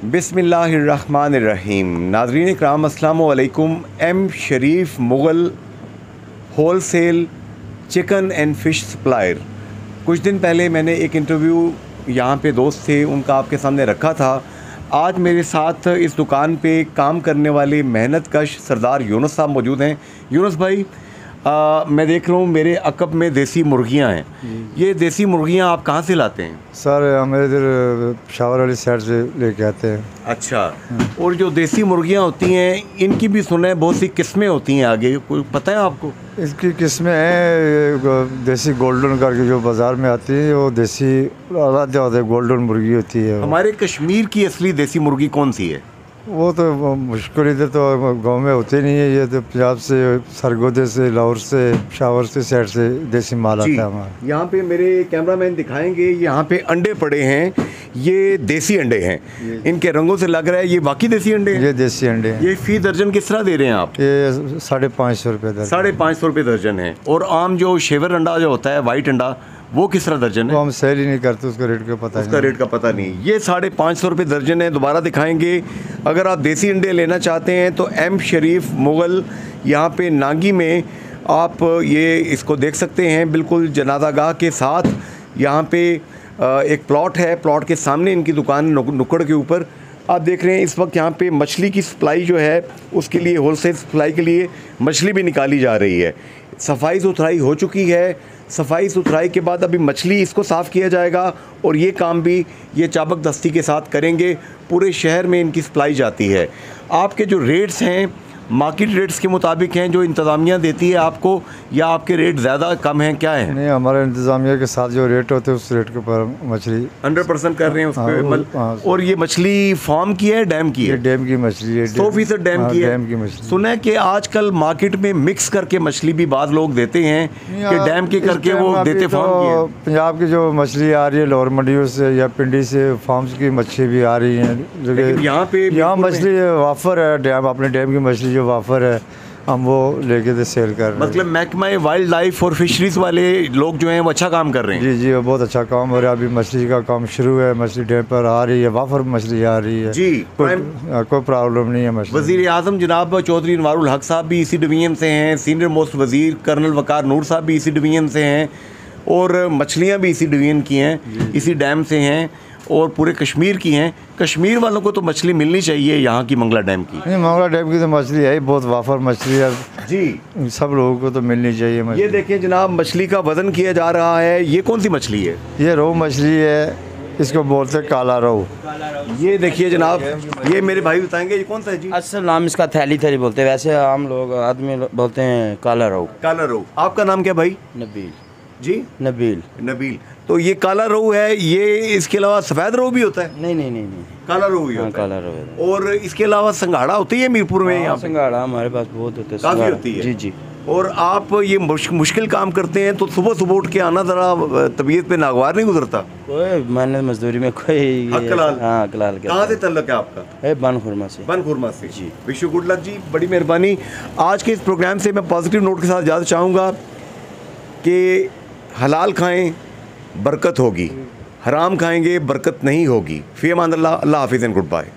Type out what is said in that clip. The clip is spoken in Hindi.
बिस्मिल्लाहिर्रहमानिर्रहीम। नाज़रीन इकराम अस्सलामु अलैकुम। M Sharif Mughal wholesale chicken and fish supplier. कुछ दिन पहले मैंने एक इंटरव्यू यहाँ पे दोस्त थे उनका आपके सामने रखा था। आज मेरे साथ इस दुकान पे काम करने वाले मेहनत कश सरदार यूनुस साहब मौजूद हैं। यूनुस भाई, मैं देख रहा हूँ मेरे अकब में देसी मुर्गियाँ हैं। ये देसी मुर्गियाँ आप कहाँ से लाते हैं? सर हमें इधर शावर वाली साइड से लेके आते हैं। अच्छा। और जो देसी मुर्गियाँ होती हैं इनकी भी सुना है बहुत सी किस्में होती हैं, आगे कोई पता है आपको? इसकी किस्में हैं, देसी गोल्डन करके जो बाज़ार में आती है वो देसी आलादा होता है, गोल्डन मुर्गी होती है। हमारे कश्मीर की असली देसी मुर्गी कौन सी है? वो तो मुश्किल इधर तो गांव में होते नहीं है, ये तो पंजाब से, सरगोदे से, लाहौर से, शावर से साइड से देसी माल आता है हमारा। यहाँ पे मेरे कैमरामैन दिखाएंगे, यहाँ पे अंडे पड़े हैं, ये देसी अंडे हैं। इनके रंगों से लग रहा है ये बाकी देसी अंडे हैं। ये देसी अंडे हैं। ये फी दर्जन किस तरह दे रहे हैं आप? ये 550 रुपये दर्जन। 550 रुपये दर्जन है। और आम जो शेवर अंडा जो होता है, वाइट अंडा, वो किस तरह दर्जन है? वो हम सेल ही नहीं करते, उसका रेट का पता उसका रेट का पता नहीं। ये 550 रुपये दर्जन है। दोबारा दिखाएंगे। अगर आप देसी अंडे लेना चाहते हैं तो एम शरीफ मुग़ल यहाँ पे नांगी में आप ये इसको देख सकते हैं, बिल्कुल जनाज़ागाह के साथ। यहाँ पे एक प्लॉट है, प्लॉट के सामने इनकी दुकान नुक्कड़ के ऊपर आप देख रहे हैं। इस वक्त यहाँ पे मछली की सप्लाई जो है उसके लिए, होलसेल सप्लाई के लिए मछली भी निकाली जा रही है। सफाई सुथराई हो चुकी है। सफाई सुथराई के बाद अभी मछली इसको साफ़ किया जाएगा और ये काम भी ये चाबक दस्ती के साथ करेंगे। पूरे शहर में इनकी सप्लाई जाती है। आपके जो रेट्स हैं मार्केट रेट्स के मुताबिक हैं जो इंतज़ामिया देती है आपको, या आपके रेट ज़्यादा कम हैं, क्या है? नहीं, हमारे इंतज़ामिया के साथ जो रेट होते हैं उस रेट के ऊपर मछली 100% कर रहे हैं उस पर। और ये मछली फार्म की है, डैम की है? ये डैम की मछली है। 100% डैम की है। डैम की मछली। सुना है कि आजकल मार्केट में मिक्स करके मछली भी बाद लोग देते हैं कि डैम के करके वो देते फार्म की। पंजाब की जो मछली आ रही है लाहौर मंडियों से या पिंडी से, फार्म्स की मछली भी आ रही है। यहाँ मछली वाफर है, डैम, अपने डैम की मछली जो वाफर है हम वो लेके तो सेल कर रहे हैं। मतलब महकमा वाइल्ड लाइफ और फिशरीज वाले लोग जो हैं वो अच्छा काम कर रहे हैं। जी जी, वो बहुत अच्छा काम हो रहा है। अभी मछली का काम शुरू है, मछली डैम पर आ रही है, वाफर मछली आ रही है जी। कोई प्रॉब्लम नहीं है मछली। वज़ीर आज़म जनाब चौधरी अनवारुल हक साहब भी इसी डिवीज़न से हैं, सीनियर मोस्ट वज़ीर कर्नल वकार नूर साहब भी इसी डिवीज़न से हैं, और मछलियाँ भी इसी डिवीज़न की हैं, इसी डैम से हैं, और पूरे कश्मीर की हैं। कश्मीर वालों को तो मछली मिलनी चाहिए यहाँ की, मंगला डैम की। नहीं, मंगला डैम की तो मछली है, बहुत वाफर मछली है जी। सब लोगों को तो मिलनी चाहिए मछली। ये देखें जनाब, मछली का वज़न किया जा रहा है। ये कौन सी मछली है? ये रोहू मछली है, इसको बोलते हैं काला रोहू। ये देखिए जनाब, ये मेरे भाई बताएंगे ये कौन सा है जी? असल नाम इसका थैली थैली बोलते हैं, वैसे आम लोग आदमी बोलते हैं काला रोहू। काला रोहू। आपका नाम क्या भाई? नबील जी। नबील। तो ये काला रोहू है। ये इसके अलावा सफ़ेद रोहू भी होता है? नहीं, काला रोहू ही होता है। काला रोहू है। और इसके अलावा संघाड़ा होती है मीरपुर में? यहाँ संघाड़ा हमारे पास बहुत होता है, काफ़ी होती है। जी। और आप ये मुश्किल काम करते हैं तो सुबह सुबह उठ के आना ज़रा तबीयत पे नागवार नहीं गुजरता? कोई मैंने मजदूरी में कोई कलाल। हाँ, कलाल। कहाँ से तल्लक है आपका? बन खुरमा से जी। विश यू गुड लक जी, बड़ी मेहरबानी। आज के इस प्रोग्राम से मैं पॉजिटिव नोट के साथ ज़्यादा चाहूँगा कि हलाल खाएँ, बरकत होगी। हराम खाएंगे, बरकत नहीं होगी। फ़ी अमान अल्लाह। अल्लाह हाफ़िज़ एंड गुड बाय।